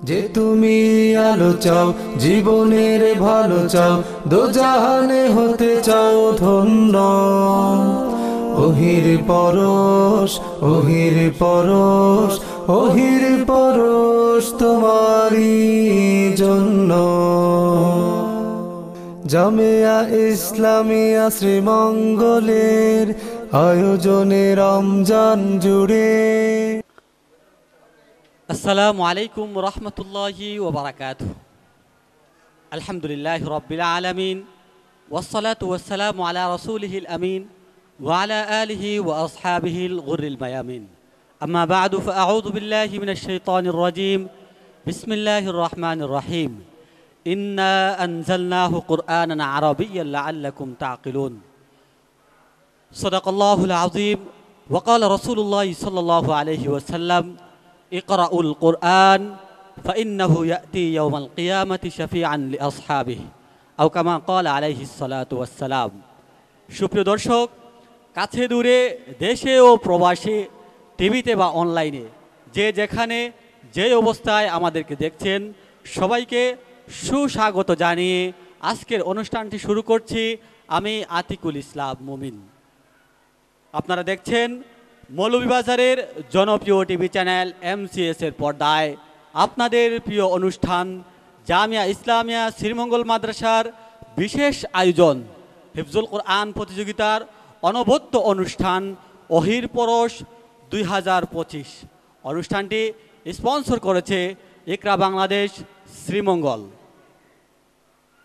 যে তুমি আলো চাও, জীবনের ভালো চাও, দোজাহানে হতে চাও ধন্য। ওহির পরশ, ওহির পরশ, ওহির পরশ তোমারই জন্য। জামিয়া ইসলামিয়া শ্রীমঙ্গলের আয়োজনে রমজান জুড়ে। আসসালামু আলাইকুম রহমতুল্লাহি ওয়া বারাকাতুহু। আলহামদুলিল্লাহি রাব্বিল আলামিন ওয়াসসালাতু ওয়াসসালামু আলা রাসূলিহিল আমিন ওয়া আলা আলিহি ওয়া আসহাবিহিল গুররিল মায়ামিন। আম্মা বা'দু ফাআউযু বিল্লাহি মিনাশ শাইতানির রাজীম। বিসমিল্লাহির রহমানির রহিম। ইন্না আনজালনাহু কুরআনান আরাবিয়্যান লাআল্লাকুম তা'কিলুন। সাদাকাল্লাহুল আযীম ওয়া ক্বালা রাসূলুল্লাহি সাল্লাল্লাহু আলাইহি ওয়াসাল্লাম ইকরাউল কুরআন ফাইন্নাহু ইয়াতি ইয়াউমাল কিয়ামাতি শাফিআন লিআসহাবিহি আও কামা ক্বালা আলাইহিস সালাতু ওয়াসসালাম। সুপ্রিয় দর্শক, কাছে দূরে, দেশে ও প্রবাসে, টিভিতে বা অনলাইনে যে যেখানে যে অবস্থায় আমাদেরকে দেখছেন, সবাইকে সুস্বাগত জানিয়ে আজকের অনুষ্ঠানটি শুরু করছি আমি আতিকুল ইসলাম মুমিন। আপনারা দেখছেন মৌলভীবাজারের জনপ্রিয় টিভি চ্যানেল MCS এর পর্দায় আপনাদের প্রিয় অনুষ্ঠান জামিয়া ইসলামিয়া শ্রীমঙ্গল মাদ্রাসার বিশেষ আয়োজন হিফজুল কোরআন প্রতিযোগিতার অনবদ্য অনুষ্ঠান ওহির পরশ 2025। অনুষ্ঠানটি স্পন্সর করেছে ইকরা বাংলাদেশ শ্রীমঙ্গল।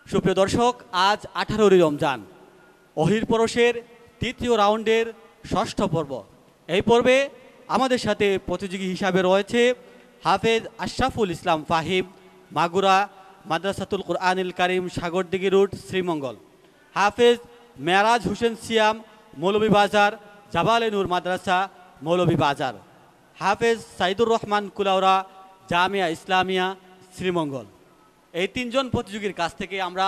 সুপ্রিয় দর্শক, আজ 18 রমজান, ওহির পরশের তৃতীয় রাউন্ডের ষষ্ঠ পর্ব। এই পর্বে আমাদের সাথে প্রতিযোগী হিসাবে রয়েছে হাফেজ আশরাফুল ইসলাম ফাহিম, মাগুরা মাদ্রাসাতুল কুরআনুল কারীম, সাগরদিঘি রোড, শ্রীমঙ্গল। হাফেজ মেরাজ হোসেন সিয়াম, মৌলভীবাজার জাবালে নূর মাদ্রাসা, মৌলভীবাজার। হাফেজ সাইদুর রহমান কুলাউড়া, জামিয়া ইসলামিয়া শ্রীমঙ্গল। এই তিনজন প্রতিযোগীর কাছ থেকে আমরা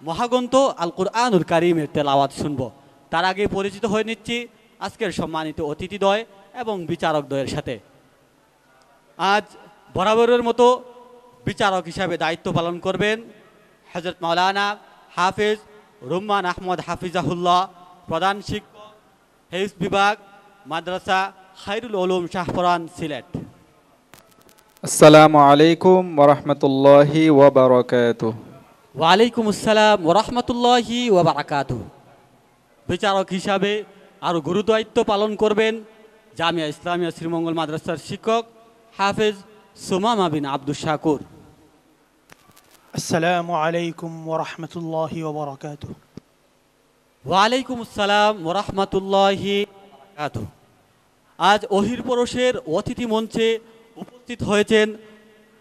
মহাগ্রন্থ আল কুরআনুল কারীমের তেলাওয়াত শুনব। তার আগে পরিচিত হয়ে নিচ্ছি আজকের সম্মানিত অতিথিদ্বয় এবং বিচারকদ্বয়ের সাথে। আজ বরাবরের মতো বিচারক হিসাবে দায়িত্ব পালন করবেন হযরত মাওলানা হাফেজ রুম্মান আহমদ হাফিজাহুল্লাহ, প্রধান শিক্ষক, হেফজ বিভাগ, মাদ্রাসা খায়রুল উলুম শাহপরান, সিলেট। আসসালামু আলাইকুম ওয়া রাহমাতুল্লাহি ওয়া বারাকাতুহু। ওয়া আলাইকুম আসসালাম ওয়া রাহমাতুল্লাহি ওয়া বারাকাতুহু। বিচারক হিসাবে আরও গুরুদায়িত্ব পালন করবেন জামিয়া ইসলামিয়া শ্রীমঙ্গল মাদ্রাসার শিক্ষক হাফেজ সুমামা বিন আব্দুস শাকুর। আসসালামু আলাইকুম ওয়া রাহমাতুল্লাহি ওয়া বারাকাতুহু। ওয়া আলাইকুম আসসালাম ওয়া রাহমাতুল্লাহি ওয়া বারাকাতুহু। আজ ওহির পরশের অতিথি মঞ্চে উপস্থিত হয়েছেন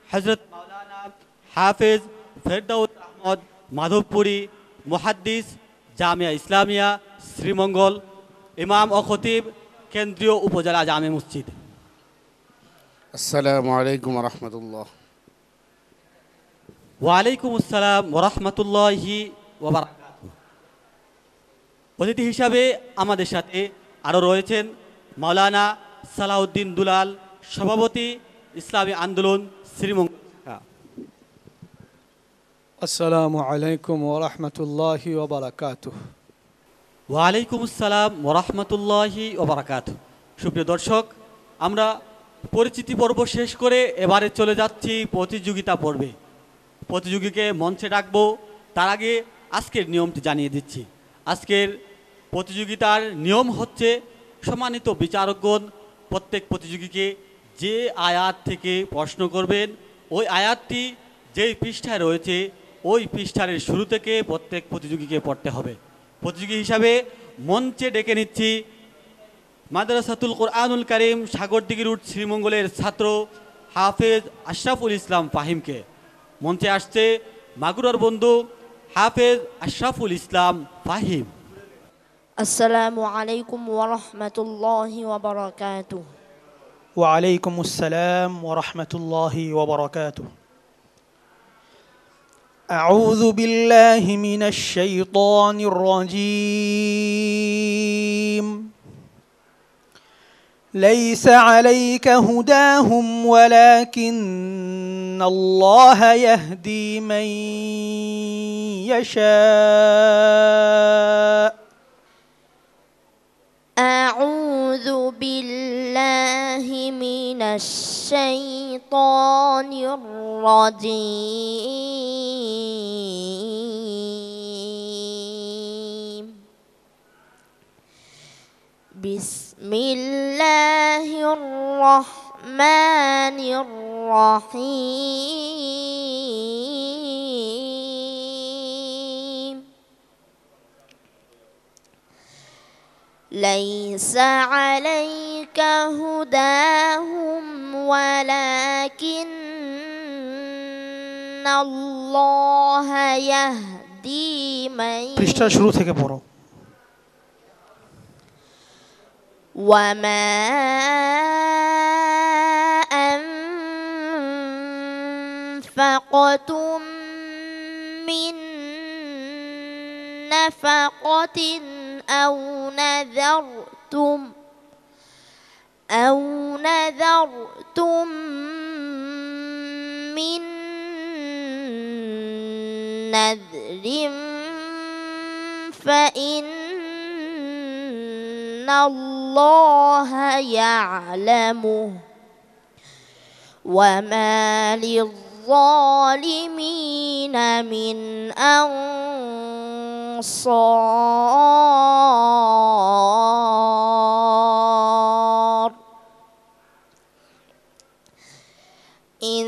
হযরত মাওলানা হাফেজ ফেরদাউস আহমদ মাধবপুরী, মুহাদ্দিস, জামিয়া ইসলামিয়া শ্রীমঙ্গল, ইমাম ও খতিব, কেন্দ্রীয় উপজেলা জামে মসজিদ। আসসালামু আলাইকুম ওয়া রাহমাতুল্লাহ। ওয়া আলাইকুম আসসালাম ওয়া রাহমাতুল্লাহি ওয়া বারাকাতুহু। অতিথি হিসাবে আমাদের সাথে আরও রয়েছেন মাওলানা সালাউদ্দিন দুলাল, সভাপতি ইসলামী আন্দোলন শ্রীমঙ্গল। আসসালামু আলাইকুম ওয়া রাহমাতুল্লাহি ওয়া বারাকাতুহু। ওয়া আলাইকুম আসসালাম ওয়া রাহমাতুল্লাহি ওয়া বারাকাতুহু। সুপ্রিয় দর্শক, আমরা পরিচিতি পর্ব শেষ করে এবারে চলে যাচ্ছি প্রতিযোগিতা পর্বে। প্রতিযোগীকে মঞ্চে ডাকবো, তার আগে আজকের নিয়মটি জানিয়ে দিচ্ছি। আজকের প্রতিযোগিতার নিয়ম হচ্ছে, সম্মানিত বিচারকগণ প্রত্যেক প্রতিযোগীকে যে আয়াত থেকে প্রশ্ন করবেন, ওই আয়াতটি যেই পৃষ্ঠায় রয়েছে ওই পৃষ্ঠার শুরু থেকে প্রত্যেক প্রতিযোগীকে পড়তে হবে। প্রতিযোগী হিসাবে মঞ্চে ডেকে নিচ্ছি মাদ্রাসাতুল কুরআনুল কারীম, সাগরদিঘি রোড, শ্রীমঙ্গলের ছাত্র হাফেজ আশরাফুল ইসলাম ফাহিমকে। মঞ্চে আসছে মাগুরার বন্ধু হাফেজ আশরাফুল ইসলাম ফাহিম। আসসালামু আলাইকুম ওয়া রাহমাতুল্লাহি ওয়া বারাকাতুহু। ওয়া আলাইকুম আসসালাম ওয়া রাহমাতুল্লাহি ওয়া বারাকাতুহু। আউযু বিল্লাহি মিনাশ শাইতানির রাজীম। ليس عليك هداهم ولكن الله يهدي من يشاء. أعوذ بالله من الشيطان الرجيم. بسم الله الرحمن الرحيم. ليس عليك هداهم ولكن الله يهدي من পৃষ্ঠা শুরু থেকে পড়ো। وما أنفقتم من نفقة أو نذرتم من نذر فإن الله يعلمه وما للظالمين من أنصار. إن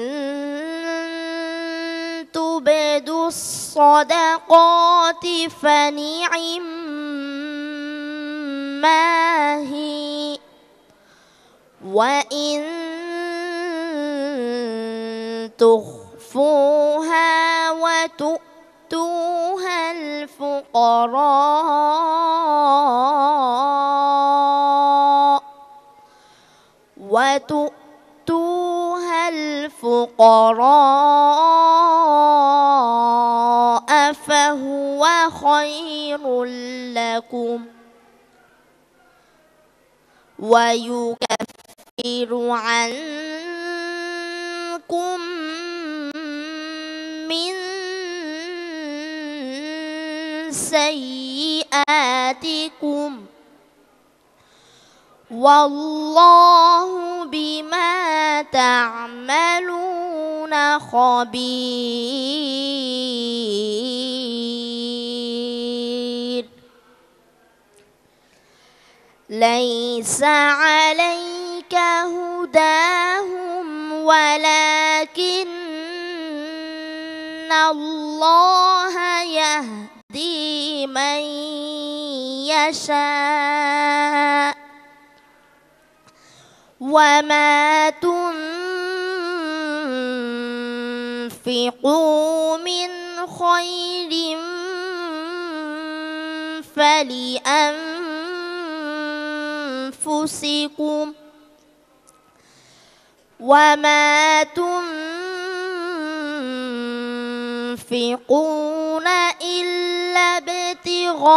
تبدوا الصدقات فنعما هي وإن تخفوها وتؤتوها الفقراء فهو خير لكم ويكفر عنكم من سيئاتكم والله بما تعملون خبير. ليس عليك هداهم ولكن الله يهدي من يشاء وما تنفقوا من خير فلأنفسكم وما تنفقون إلا ابتغاء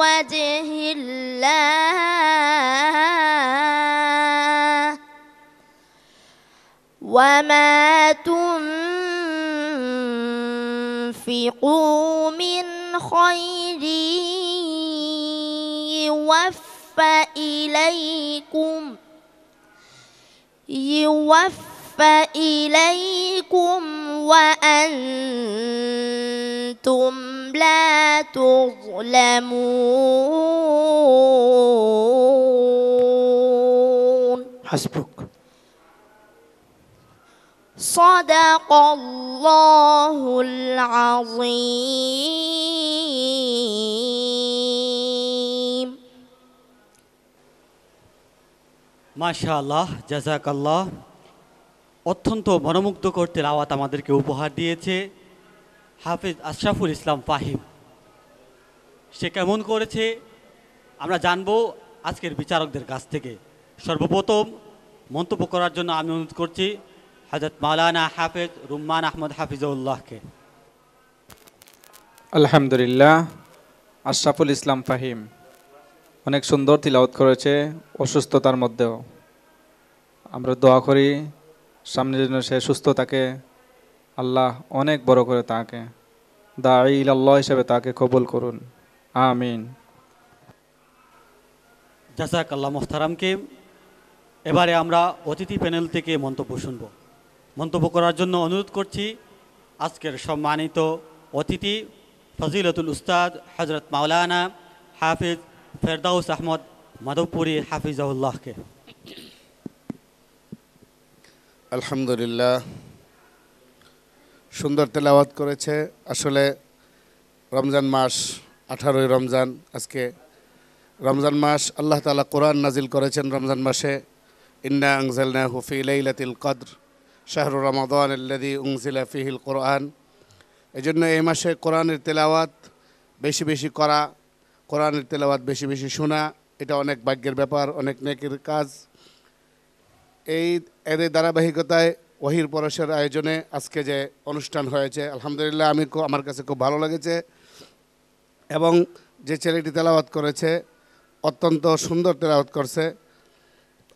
وجه الله وما تنفقوا من خير يوفى إليكم وأنتم لا تظلمون. حسبك. صدق الله العظيم. মাশাআল্লাহ, জাযাকাল্লাহ। অত্যন্ত মনোমুগ্ধকর তেলাওয়াত আমাদেরকে উপহার দিয়েছে হাফেজ আশরাফুল ইসলাম ফাহিম। সে কেমন করেছে আমরা জানবো আজকের বিচারকদের কাছ থেকে। সর্বপ্রথম মন্তব্য করার জন্য আমি অনুরোধ করছি হযরত মাওলানা হাফেজ রুম্মান আহমদ হাফিজাউল্লাহকে। আলহামদুলিল্লাহ, আশরাফুল ইসলাম ফাহিম অনেক সুন্দর তিলাওয়াত করেছে অসুস্থতার মধ্যেও। আমরা দোয়া করি সামনে যেন সে সুস্থ থাকে, আল্লাহ অনেক বড় করে তাকে দাঈ ইলাল্লাহ হিসেবে তাকে কবুল করুন, আমিন। জাযাকাল্লাহ মোহতারামকে। এবারে আমরা অতিথি প্যানেল থেকে মন্তব্য শুনব। মন্তব্য করার জন্য অনুরোধ করছি আজকের সম্মানিত অতিথি ফজিলতুল উস্তাদ হযরত মাওলানা হাফিজ ফেরদাউস আহমদ মাধবপুরী হাফিজাহুল্লাহকে। আলহামদুলিল্লাহ, সুন্দর তেলাওয়াত করেছে। আসলে রমজান মাস, 18ই রমজান আজকে। রমজান মাস, আল্লাহ তাআলা কোরআন নাজিল করেছেন রমজান মাসে। ইন্না আনজালনাহু ফি লাইলাতিল কদর শাহরু রমাদান আল্লাযী উনজিলা ফীহিল কোরআন। এজন্য এই মাসে কোরআনের তেলাওয়াত বেশি বেশি করা, কোরআনের তেলাওয়াত বেশি বেশি শোনা, এটা অনেক ভাগ্যের ব্যাপার, অনেক নেকির কাজ। এর ধারাবাহিকতায় ওহির পরশের আয়োজনে আজকে যে অনুষ্ঠান হয়েছে, আলহামদুলিল্লাহ আমার কাছে খুব ভালো লেগেছে। এবং যে ছেলেটি তেলাওয়াত করেছে অত্যন্ত সুন্দর তেলাওয়াত করছে।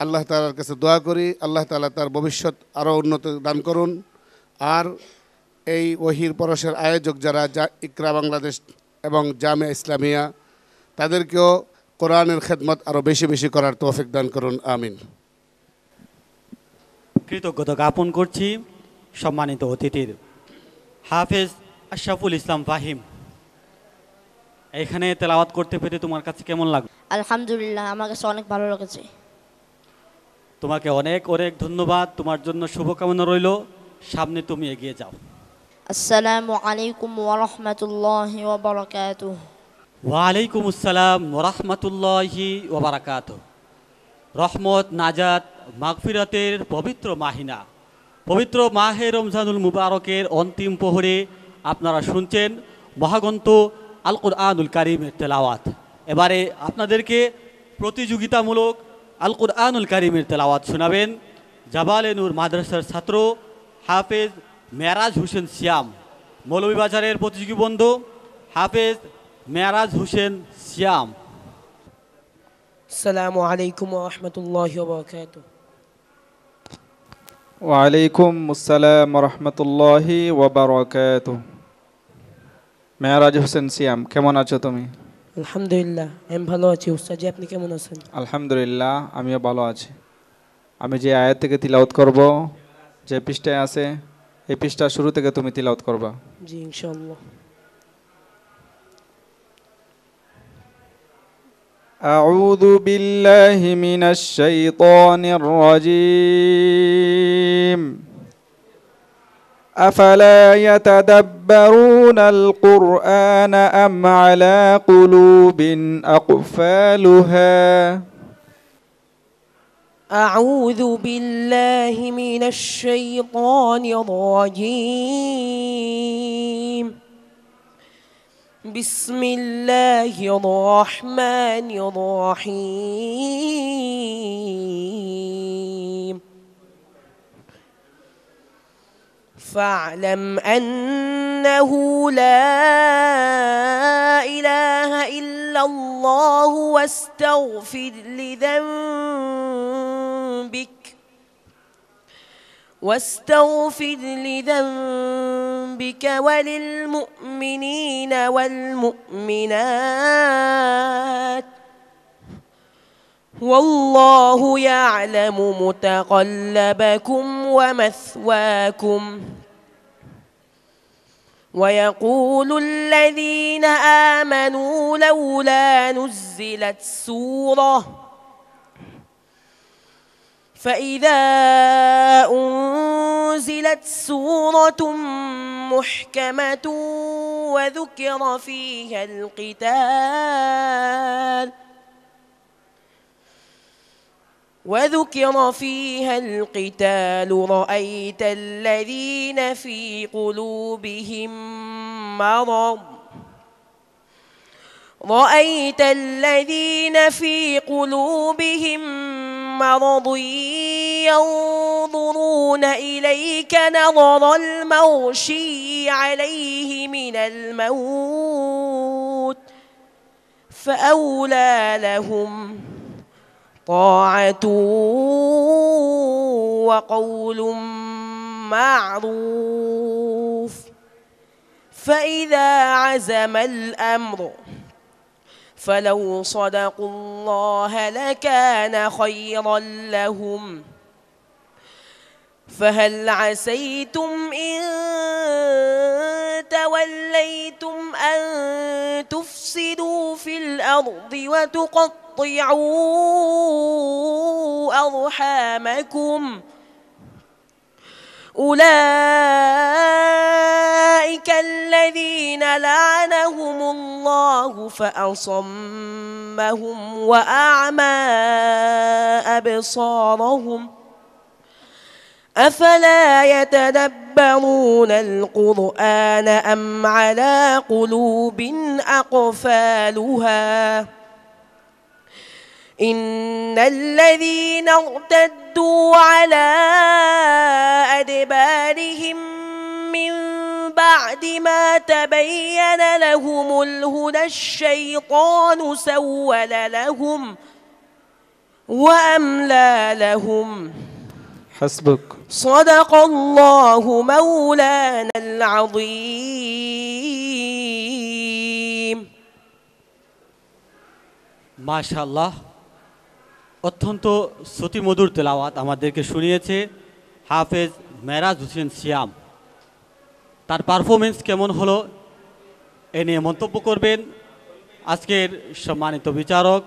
আল্লাহ তাআলার কাছে দোয়া করি আল্লাহ তাআলা তার ভবিষ্যৎ আরও উন্নত দান করুন। আর এই ওহির পরশের আয়োজক যারা ইকরা বাংলাদেশ এবং জামিয়া ইসলামিয়া, তাদেরকেও কোরআনের খেদমত আরও বেশি বেশি করার তৌফিক দান করুন, আমিন। কৃতজ্ঞতা জ্ঞাপন করছি সম্মানিত অতিথির। হাফেজ আশরাফুল ইসলাম ফাহিম, এখানে তেলাওয়াত করতে পেরে তোমার কাছে কেমন লাগলো? আলহামদুলিল্লাহ, আমার কাছে অনেক ভালো লেগেছে। তোমাকে অনেক অনেক ধন্যবাদ। তোমার জন্য শুভকামনা রইল, সামনে তুমি এগিয়ে যাও। আসসালামু আলাইকুম ওয়া রাহমাতুল্লাহি ওয়া বারাকাতুহু। ওয়ালাইকুম আসসালাম ওয়া রাহমাতুল্লাহি ওয়া বারাকাতুহু। রহমত, নাজাত, মাগফিরাতের পবিত্র মাহিনা, পবিত্র মাহে রমজানুল মুবারকের অন্তিম প্রহরে আপনারা শুনছেন মহাগ্রন্থ আল কুরআনুল কারীমের তেলাওয়াত। এবারে আপনাদেরকে প্রতিযোগিতামূলক আল কুরআনুল কারীমের তেলাওয়াত শোনাবেন জাবালে নূর মাদ্রাসার ছাত্র হাফেজ মেরাজ হোসেন সিয়াম। মৌলভীবাজারের প্রতিযোগী বন্ধু হাফেজ মেরাজ হোসেন সিয়াম। আসসালামু আলাইকুম ওয়া রাহমাতুল্লাহি ওয়া বারাকাতুহু। ওয়ালাইকুম আসসালাম ওয়া রাহমাতুল্লাহি ওয়া বারাকাতুহু। মেরাজ হোসেন সিয়াম, কেমন আছো তুমি? আলহামদুলিল্লাহ, আমি ভালো আছি। উস্তাদ জি, আপনি কেমন আছেন? আলহামদুলিল্লাহ, আমিও ভালো আছি। আমি যে আয়াত থেকে তিলাওয়াত করব, যে পৃষ্ঠায় আছে, এই পৃষ্ঠা শুরু থেকে তুমি তিলাওয়াত করবা। জি ইনশাআল্লাহ। আউযু বিল্লাহি মিনাশ শাইতানির রাজীম। أفلا يتدبرون القرآن أم على قلوب أقفالها أعوذ بالله من الشيطان الرجيم. بسم الله الرحمن الرحيم. فاعلم أنه لا إله إلا الله واستغفر لذنبك وللمؤمنين والمؤمنات والله يعلم متقلبكم ومثواكم. ويقول الذين آمنوا لولا نزلت سورة فإذا أنزلت سورة محكمة وذكر فيها القتال رأيت الذين في قلوبهم مرض ينظرون إليك نظر المغشي عليه من الموت فأولى لهم طاعة وقول معروف فإذا عزم الأمر فلو صدقوا الله لكان خيرا لهم فهل عسيتم إن توليتم أن تفسدوا في الأرض وتقطعوا أرحامكم أولئك الذين لعنهم الله فأصمهم وأعمى أبصارهم أفلا يتدبرون القرآن أم على قلوب أقفالها إن الذين ارتدوا على أدبارهم من بعد ما تبين لهم الهدى الشيطان سول لهم وأملى لهم حسبك صدق الله مولانا العظيم মাশাআল্লাহ, অত্যন্ত শ্রুতিমধুর তেলাওয়াত আমাদেরকে শুনিয়েছে হাফেজ মেরাজ হোসেন সিয়াম। তার পারফরমেন্স কেমন হলো এ নিয়ে মন্তব্য করবেন আজকের সম্মানিত বিচারক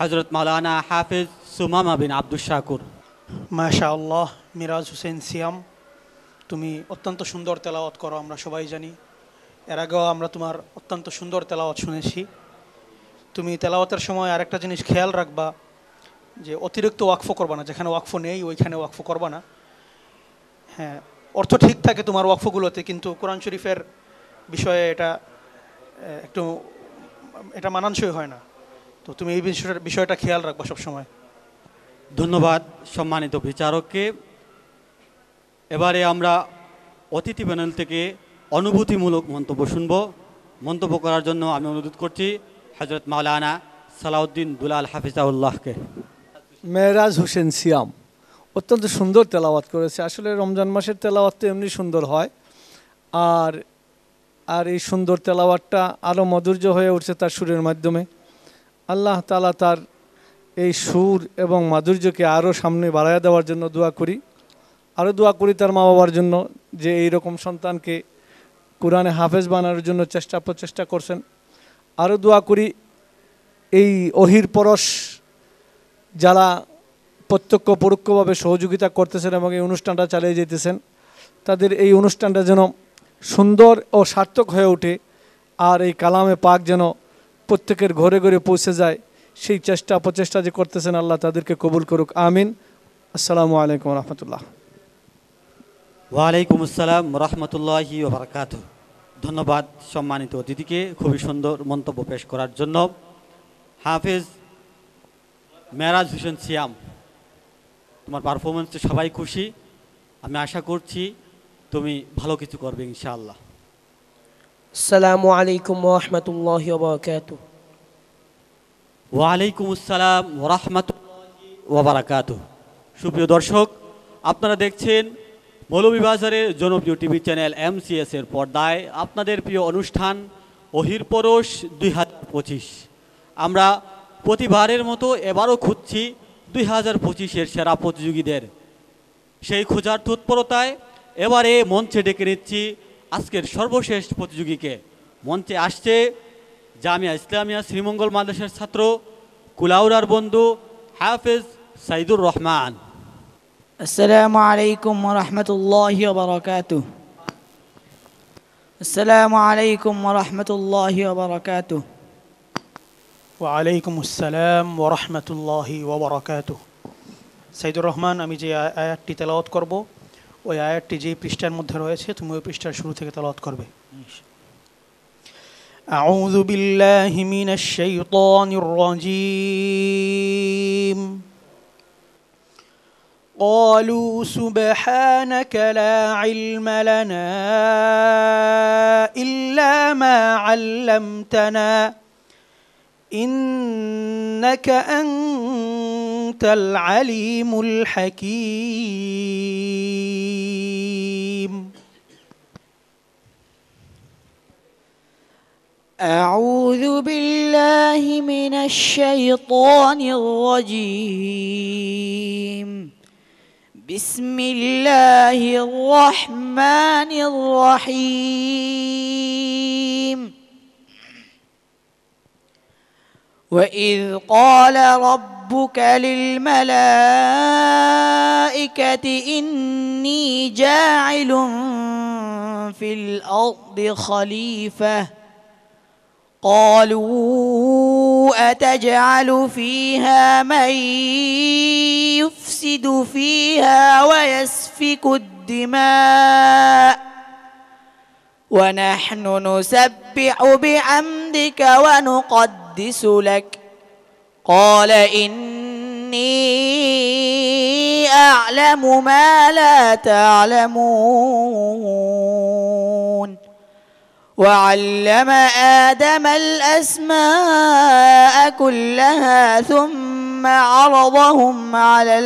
হযরত মাওলানা হাফেজ সুমামা বিন আব্দুস শাকুর। মাশাআল্লাহ, মিরাজ হোসেন সিয়াম, তুমি অত্যন্ত সুন্দর তেলাওয়াত করো, আমরা সবাই জানি। এর আগেও আমরা তোমার অত্যন্ত সুন্দর তেলাওয়াত শুনেছি। তুমি তেলাওয়াতের সময় আরেকটা জিনিস খেয়াল রাখবা যে অতিরিক্ত ওয়াকফ করবা না, যেখানে ওয়াকফ নেই ওইখানে ওয়াকফ করবা না। হ্যাঁ, অর্থ ঠিক থাকে তোমার ওয়াকফগুলোতে, কিন্তু কোরআন শরীফের বিষয়ে এটা মানানসই হয় না। তো তুমি এই বিষয়টা খেয়াল রাখবা সবসময়। ধন্যবাদ সম্মানিত বিচারককে। এবারে আমরা অতিথি প্যানেল থেকে অনুভূতিমূলক মন্তব্য শুনব। মন্তব্য করার জন্য আমি অনুরোধ করছি হযরত মাওলানা সালাউদ্দিন দুলাল হাফিজাউল্লাহকে। মেরাজ হোসেন সিয়াম অত্যন্ত সুন্দর তেলাওয়াত করেছে। আসলে রমজান মাসের তেলাওয়াত তো এমনি সুন্দর হয়, আর এই সুন্দর তেলাওয়াতটা আরও মাধুর্য হয়ে উঠছে তার সুরের মাধ্যমে। আল্লাহ তাআলা তার এই সুর এবং মাধুর্যকে আরও সামনে বাড়াইয়া দেওয়ার জন্য দোয়া করি। আরও দোয়া করি তার মা বাবার জন্য, যে এই রকম সন্তানকে কোরআনে হাফেজ বানানোর জন্য প্রচেষ্টা করছেন। আরও দোয়া করি এই ওহির পরশ যারা প্রত্যক্ষ পরোক্ষভাবে সহযোগিতা করতেছেন এবং এই অনুষ্ঠানটা চালিয়ে যেতেছেন, তাদের এই অনুষ্ঠানটা যেন সুন্দর ও সার্থক হয়ে ওঠে, আর এই কালামে পাক যেন প্রত্যেকের ঘরে ঘরে পৌঁছে যায়, সেই প্রচেষ্টা যে করতেছেন আল্লাহ তাদেরকে কবুল করুক, আমিন। আসসালামু আলাইকুম রহমতুল্লাহ। ওয়ালাইকুম আসসালাম রহমতুল্লাহি ওয়া বারাকাতুহু। ধন্যবাদ সম্মানিত অতিথিকে খুবই সুন্দর মন্তব্য পেশ করার জন্য। হাফেজ মেরাজ হোসেন সিয়াম, তোমার পারফরমেন্সে সবাই খুশি। আমি আশা করছি তুমি ভালো কিছু করবে ইনশাআল্লাহ। আসসালামু আলাইকুম ওয়া রাহমাতুল্লাহি ওয়া বারাকাতুহু। ওয়ালাইকুম আসসালাম রাহমাতুল্লাহি ওয়া বারাকাতুহু। সুপ্রিয় দর্শক, আপনারা দেখছেন মৌলভীবাজারের জনপ্রিয় টিভি চ্যানেল MCS এর পর্দায় আপনাদের প্রিয় অনুষ্ঠান ওহির পরশ 2025। আমরা প্রতিবারের মতো এবারও খুঁজছি 2025-এর সেরা প্রতিযোগীদের। সেই খোঁজার তৎপরতায় এবারে মঞ্চে ডেকে নিচ্ছি আজকের সর্বশেষ প্রতিযোগীকে। মঞ্চে আসছে জামিয়া ইসলামিয়া শ্রীমঙ্গল মাদ্রাসার ছাত্র কুলাউড়ার বন্ধু হাফেজ সাইদুর রহমান। السلام عليكم ورحمة الله وبركاته. السلام عليكم ورحمة الله وبركاته. ওয়ালাইকুম আসসালাম ওয়া রাহমাতুল্লাহি ওয়া বারাকাতুহু। সাইদুর রহমান, আমি যে আয়াতটি তেলাওয়াত করব ওই আয়াতটি যে পৃষ্ঠার মধ্যে রয়েছে তুমি ওই পৃষ্ঠার শুরু থেকে তেলাওয়াত করবে। আউযু বিল্লাহি মিনাশ শাইতানির রাজীম। قالوا سبحانك لا علم لنا إلا ما علمتنا إنك أنت العليم الحكيم. أعوذ بالله من الشيطان الرجيم. بسم الله الرحمن الرحيم. وإذ قال ربك للملائكة إني جاعل في الأرض خليفة قالوا أتجعل فيها من يفسد فيها ويسفك الدماء ونحن نسبح بحمدك ونقدس لك قال إني أعلم ما لا تعلمون. وعلم آدم الأسماء كلها ثم عرضهم على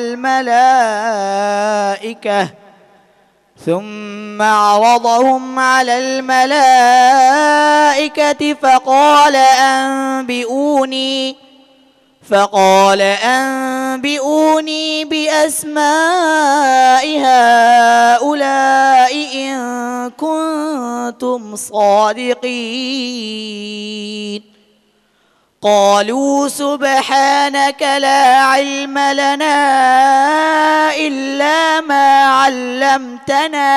الملائكة فقال أنبئوني بأسماء هؤلاء إن كنتم صادقين. قالوا سبحانك لا علم لنا إلا ما علمتنا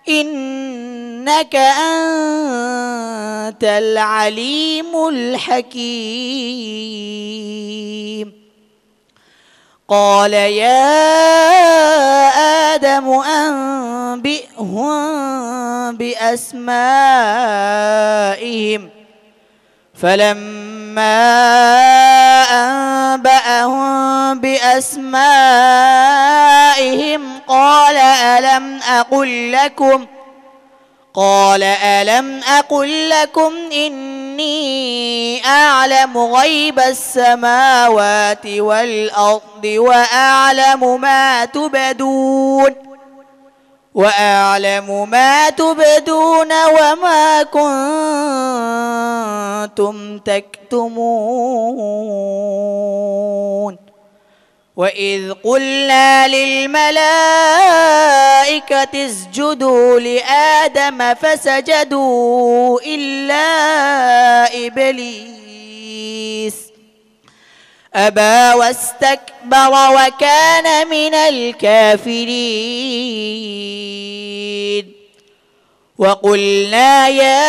إنك أنت العليم الحكيم. قال يا آدم أنبئهم بأسمائهم فلما أنبأهم بأسمائهم قال ألم أقل لكم إني أعلم غيب السماوات والأرض وأعلم ما تبدون وما كنتم تكتمون. وإذ قلنا للملائكة اسجدوا لآدم فسجدوا إلا إبليس أبى واستكبر وكان من الكافرين. وقلنا يا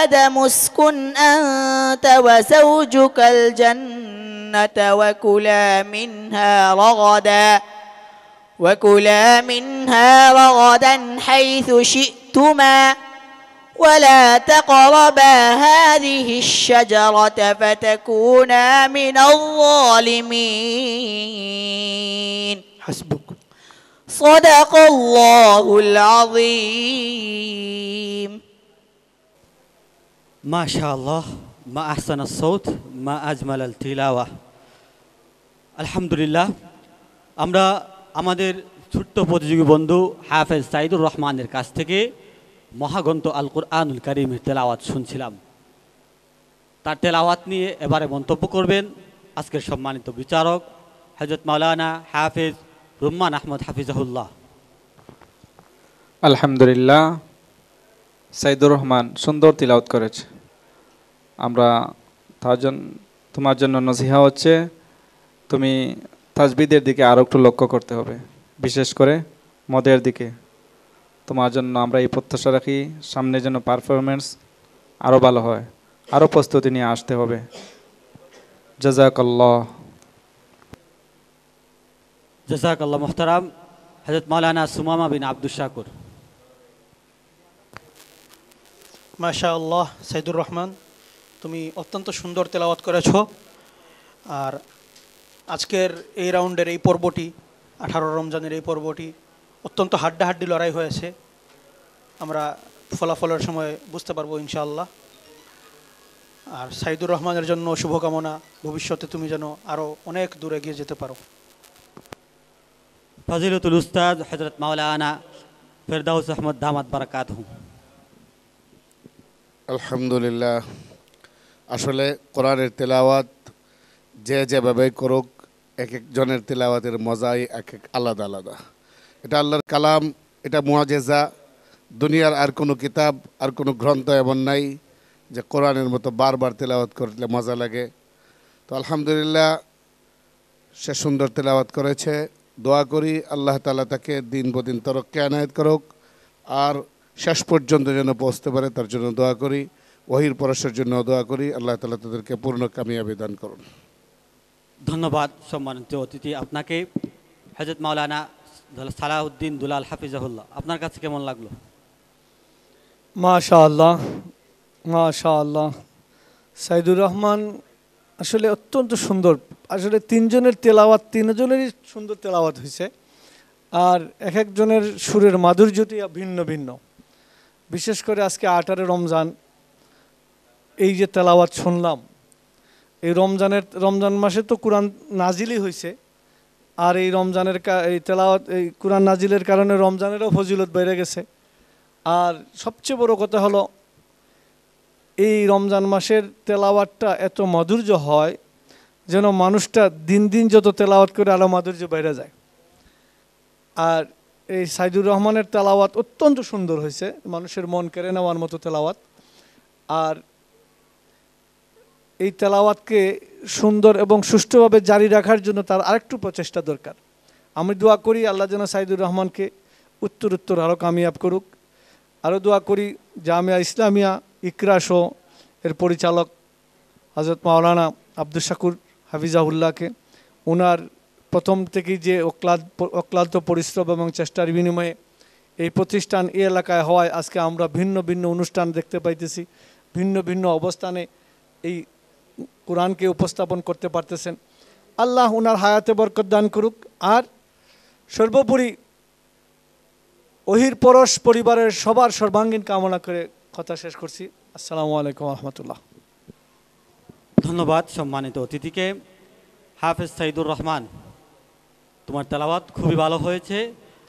آدم اسكن أنت وزوجك الجنة وكلا منها رغدا حيث شئتما ولا تقربا هذه الشجرة فتكونا من الظالمين. حسبك. صدق الله العظيم. ما شاء الله ما أحسن الصوت ما أجمل التلاوة. আলহামদুলিল্লাহ আমরা আমাদের ছোট্ট প্রতিযোগী বন্ধু হাফেজ সাইদুর রহমানের কাছ থেকে মহাগ্রন্থ আল কুরআনুল কারীমের তেলাওয়াত শুনছিলাম। তার তেলাওয়াত নিয়ে এবারে মন্তব্য করবেন আজকের সম্মানিত বিচারক হযরত মাওলানা হাফেজ রুম্মান আহমদ হাফিজাহুল্লাহ। আলহামদুলিল্লাহ, সাইদুর রহমান সুন্দর তিলাওয়াত করেছে। আমরা তোমার জন্য নসিহা হচ্ছে তুমি তাজবিদের দিকে আরও একটু লক্ষ্য করতে হবে, বিশেষ করে মদের দিকে। তোমার জন্য আমরা এই প্রত্যাশা রাখি সামনে যেন পারফরমেন্স আরও ভালো হয়, আরও প্রস্তুতি নিয়ে আসতে হবে। জাযাকাল্লাহ। জাযাকাল্লাহ মুহতারাম হযরত মাওলানা সুমামা বিন আব্দুশ শাকুর। মাশাআল্লাহ সাইদুর রহমান, তুমি অত্যন্ত সুন্দর তেলাওয়াত করেছো। আর আজকের এই রাউন্ডের এই পর্বটি 18 রমজানের এই পর্বটি অত্যন্ত হাড্ডাহাড্ডি লড়াই হয়েছে। আমরা ফলাফলের সময় বুঝতে পারবো ইনশাআল্লাহ। আর সাইদুর রহমানের জন্য শুভকামনা, ভবিষ্যতে তুমি যেন আরও অনেক দূরে এগিয়ে যেতে পারো। ফজিলতুল উস্তাদ হযরত মাওলানা ফেরদাউস আহমদ দামাত বারাকাতুহু। আলহামদুলিল্লাহ, আসলে কোরআনের তেলাওয়াত যে যেভাবে করুক, এক একজনের তেলাওয়াতের মজাই এক এক আলাদা আলাদা। এটা আল্লাহর কালাম, এটা মুআজিজা। দুনিয়ার আর কোনো কিতাব, আর কোনো গ্রন্থ এমন নাই যে কোরআনের মতো বারবার তেলাওয়াত করলে মজা লাগে। তো আলহামদুলিল্লাহ, সে সুন্দর তেলাওয়াত করেছে। দোয়া করি আল্লাহ তাআলা তাকে দিন বদিন তরক্কি আনায়াত করুক, আর শেষ পর্যন্ত যেন পৌঁছতে পারে তার জন্য দোয়া করি। ওহির পরশের জন্য দোয়া করি, আল্লাহ তাআলা তাদেরকে পূর্ণ কামিয়াবি দান করুন। ধন্যবাদ সম্মানিত অতিথি আপনাকে। হযরত মাওলানা সালাউদ্দিন দুলাল হাফিজাহুল্লাহ, আপনার কাছে কেমন লাগলো? মাশাআল্লাহ, মাশাআল্লাহ। সাইদুর রহমান আসলে অত্যন্ত সুন্দর। আসলে তিনজনের তেলাওয়াত, তিনজনেরই সুন্দর তেলাওয়াত হয়েছে, আর এক একজনের সুরের মাধুর্যটি ভিন্ন ভিন্ন। বিশেষ করে আজকে 18 রমজান, এই যে তেলাওয়াত শুনলাম, এই রমজান মাসে তো কোরআন নাজিলই হয়েছে, আর এই রমজানের এই তেলাওয়াত, এই কোরআন নাজিলের কারণে রমজানেরও ফজিলত বেড়ে গেছে। আর সবচেয়ে বড় কথা হলো, এই রমজান মাসের তেলাওয়াতটা এত মাধুর্য হয় যেন মানুষটা দিন দিন যত তেলাওয়াত করে আরও মাধুর্য বেড়ে যায়। আর এই সাইদুর রহমানের তেলাওয়াত অত্যন্ত সুন্দর হয়েছে, মানুষের মন কেড়ে নেওয়ার মতো তেলাওয়াত। আর এই তেলাওয়াতকে সুন্দর এবং সুষ্ঠুভাবে জারি রাখার জন্য তার আরেকটু প্রচেষ্টা দরকার। আমি দোয়া করি আল্লাহ যেন সাইদুর রহমানকে উত্তর আরও কামিয়াব করুক। আরও দোয়া করি জামিয়া ইসলামিয়া ইকরা শো এর পরিচালক হযরত মাওলানা আব্দুল শাকুর হাফিজাহুল্লাহকে, ওনার প্রথম থেকেই যে অক্লান্ত পরিশ্রম এবং চেষ্টার বিনিময়ে এই প্রতিষ্ঠান এই এলাকায় হওয়ায় আজকে আমরা ভিন্ন ভিন্ন অনুষ্ঠান দেখতে পাইতেছি, ভিন্ন ভিন্ন অবস্থানে এই কোরআনকে উপস্থাপন করতে পারতেছেন। আল্লাহ ওনার হায়াতে বরকত দান করুক। আর সর্বোপরি ওহির পরশ পরিবারের সবার সর্বাঙ্গীন কামনা করে কথা শেষ করছি। আসসালামু আলাইকুম ওয়া রাহমাতুল্লাহ। ধন্যবাদ সম্মানিত অতিথিকে। হাফেজ সাইদুর রহমান, তোমার তেলাওয়াত খুবই ভালো হয়েছে,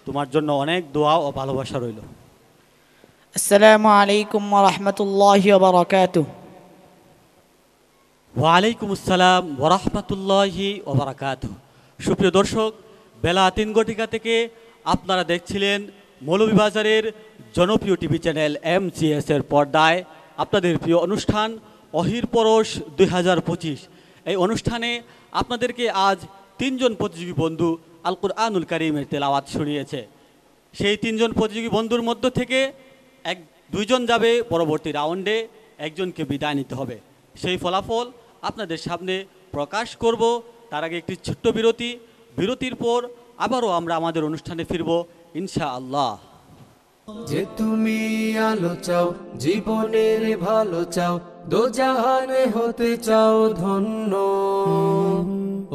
তোমার জন্য অনেক দোয়া ও ভালোবাসা রইল। আসসালামু আলাইকুম ওয়া রাহমাতুল্লাহি ওয়া বারাকাতুহু। ওয়ালাইকুম আসসালাম ওয়া রাহমাতুল্লাহি ওয়া বারাকাতুহু। সুপ্রিয় দর্শক, বেলা 3 ঘটিকা থেকে আপনারা দেখছিলেন মৌলভীবাজারের জনপ্রিয় টিভি চ্যানেল MCS এর পর্দায় আপনাদের প্রিয় অনুষ্ঠান অহির পরশ 2025। এই অনুষ্ঠানে আপনাদেরকে আজ 3 জন প্রতিযোগী বন্ধু আল কুরআনুল কারীমের তেলাওয়াত শুনিয়েছে। সেই 3 জন প্রতিযোগী বন্ধুর মধ্য থেকে 2 জন যাবে পরবর্তী রাউন্ডে, একজনকে বিদায় নিতে হবে। সেই ফলাফল আপনাদের সামনে প্রকাশ করব। তার আগে একটি ছোট্ট বিরতির পর আবারও আমরা আমাদের অনুষ্ঠানে ফিরব ইনশাআল্লাহ। যে তুমি আলো চাও, জীবনের ভালো চাও, দোজাহানে হতে চাও ধন্য।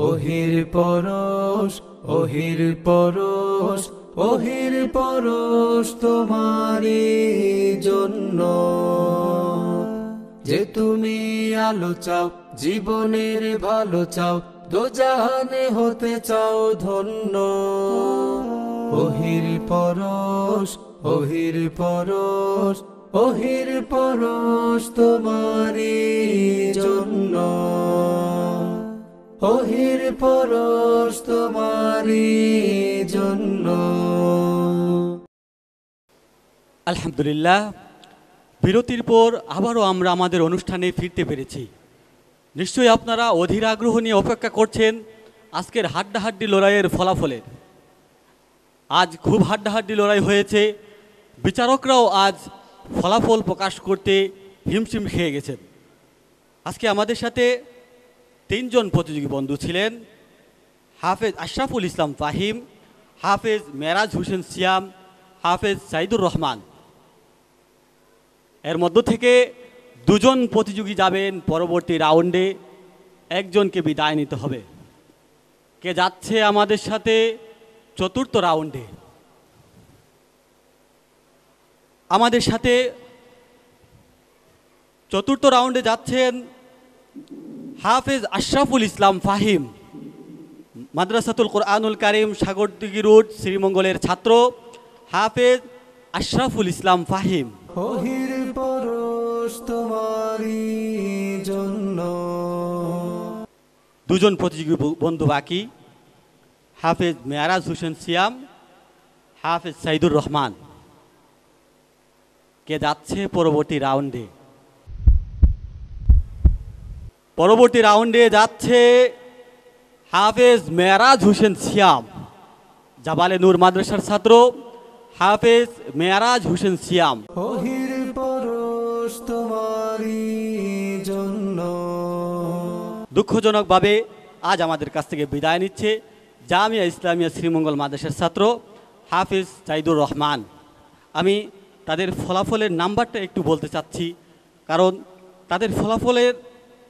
ওহির পরশ, ওহির পরশ, ওহির পরশ তোমারই জন্য। যে তুমি আলো চাও, জীবনের ভালো চাও, দোজাহানে হতে চাও ধন্য। ওহির পরশ, ওহির পরশ, ওহির পরশ তোমারই জন্য। ওহির পরশ তোমারই জন্য। আলহামদুলিল্লাহ, বিরতির পর আবারও আমরা আমাদের অনুষ্ঠানে ফিরতে পেরেছি। নিশ্চয়ই আপনারা অধীর আগ্রহ নিয়ে অপেক্ষা করছেন আজকের হাড্ডাহাড্ডি লড়াইয়ের ফলাফলের। আজ খুব হাড্ডাহাড্ডি লড়াই হয়েছে, বিচারকরাও আজ ফলাফল প্রকাশ করতে হিমশিম খেয়ে গেছেন। আজকে আমাদের সাথে 3 জন প্রতিযোগী বন্ধু ছিলেন, হাফেজ আশরাফুল ইসলাম ফাহিম, হাফেজ মেরাজ হোসেন সিয়াম, হাফেজ সাইদুর রহমান। এর মধ্য থেকে 2 জন প্রতিযোগী যাবেন পরবর্তী রাউন্ডে, একজনকে বিদায় নিতে হবে। কে যাচ্ছে আমাদের সাথে 4র্থ রাউন্ডে? আমাদের সাথে চতুর্থ রাউন্ডে যাচ্ছেন হাফেজ আশরাফুল ইসলাম ফাহিম, মাদ্রাসাতুল কোরআনুল কারিম সাগরদিঘি রোড শ্রীমঙ্গলের ছাত্র হাফেজ আশরাফুল ইসলাম ফাহিম। ওহির পরশ তোমারি জন্য। দুজন প্রতিযোগী বন্ধু বাকি, হাফেজ মেয়ারাজ হোসেন সিয়াম, হাফেজ সাইদুর রহমান। কে যাচ্ছে পরবর্তী রাউন্ডে? পরবর্তী রাউন্ডে যাচ্ছে হাফেজ মেয়ারাজ হোসেন সিয়াম, জাবালে নূর মাদ্রাসার ছাত্র হাফেজ মেয়ারাজ হোসেন সিয়াম। ওহির পরশ তোমারি জন্য। দুঃখজনকভাবে আজ আমাদের কাছ থেকে বিদায় নিচ্ছে জামিয়া ইসলামিয়া শ্রীমঙ্গল মাদ্রাসার ছাত্র হাফেজ সাইদুর রহমান। আমি তাদের ফলাফলের নাম্বারটা একটু বলতে চাচ্ছি, কারণ তাদের ফলাফলের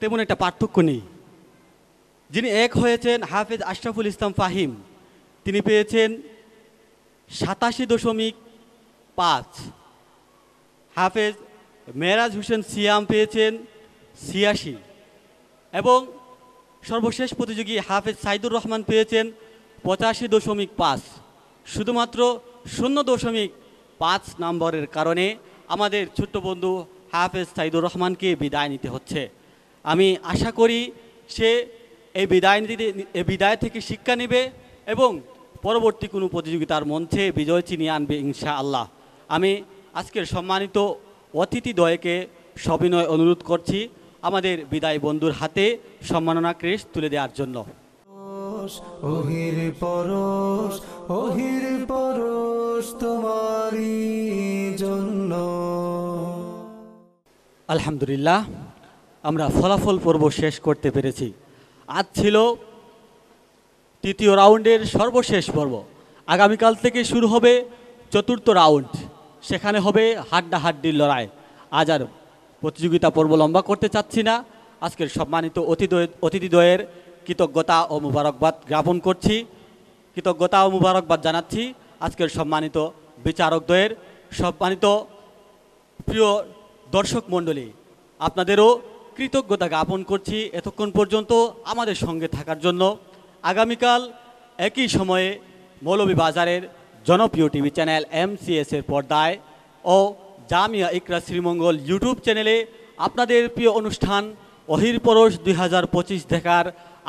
তেমন একটা পার্থক্য নেই। যিনি এক হয়েছেন হাফেজ আশরাফুল ইসলাম ফাহিম, তিনি পেয়েছেন 87.5। হাফেজ মেরাজ হোসেন সিয়াম পেয়েছেন 86 এবং সর্বশেষ প্রতিযোগী হাফেজ সাইদুর রহমান পেয়েছেন 85.5। শুধুমাত্র 0.5 নম্বরের কারণে আমাদের ছোট্ট বন্ধু হাফেজ সাইদুর রহমানকে বিদায় নিতে হচ্ছে। আমি আশা করি সে এই বিদায় থেকে শিক্ষা নেবে এবং পরবর্তী কোনো প্রতিযোগিতার মঞ্চে বিজয় চিনিয়ে আনবে ইনশাআল্লাহ। আমি আজকের সম্মানিত অতিথিদ্বয়কে সবিনয় অনুরোধ করছি আমাদের বিদায় বন্ধুর হাতে সম্মাননা ক্রেস্ট তুলে দেওয়ার জন্য। ওহির পরশ, ওহির পরশ তোমারি জন্য। আলহামদুলিল্লাহ, আমরা ফলাফল পর্ব শেষ করতে পেরেছি। আজ ছিল তৃতীয় রাউন্ডের সর্বশেষ পর্ব। আগামীকাল থেকে শুরু হবে চতুর্থ রাউন্ড, সেখানে হবে হাড্ডাহাড্ডির লড়াই। আজ আর প্রতিযোগিতা পর্ব লম্বা করতে চাচ্ছি না। আজকের সম্মানিত অতিথিদ্বয়ের কৃতজ্ঞতা ও মুবারকবাদ জ্ঞাপন করছি, কৃতজ্ঞতা ও মুবারকবাদ জানাচ্ছি আজকের সম্মানিত বিচারকদ্বয়ের। সম্মানিত প্রিয় দর্শক মণ্ডলী, আপনাদেরও কৃতজ্ঞতা জ্ঞাপন করছি এতক্ষণ পর্যন্ত আমাদের সঙ্গে থাকার জন্য। আগামীকাল একই সময়ে মৌলভীবাজারের জনপ্রিয় টিভি চ্যানেল MCS এর পর্দায় ও জামিয়া ইকরা শ্রীমঙ্গল ইউটিউব চ্যানেলে আপনাদের প্রিয় অনুষ্ঠান ওহির পরশ 2025 দেখার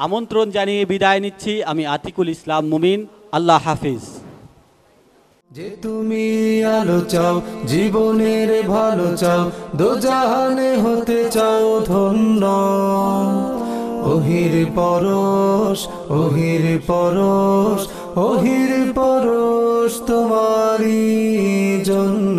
আমন্ত্রণ জানিয়ে বিদায় নিচ্ছি আমি আতিকুল ইসলাম মুমিন। আল্লাহ হাফিজ। যে তুমি আলো চাও, জীবনের ভালো চাও, দোজাহানে হতে চাও ধন্য। ওহির পরশ, ওহির পরশ, ওহির পরশ তোমারি জন্য।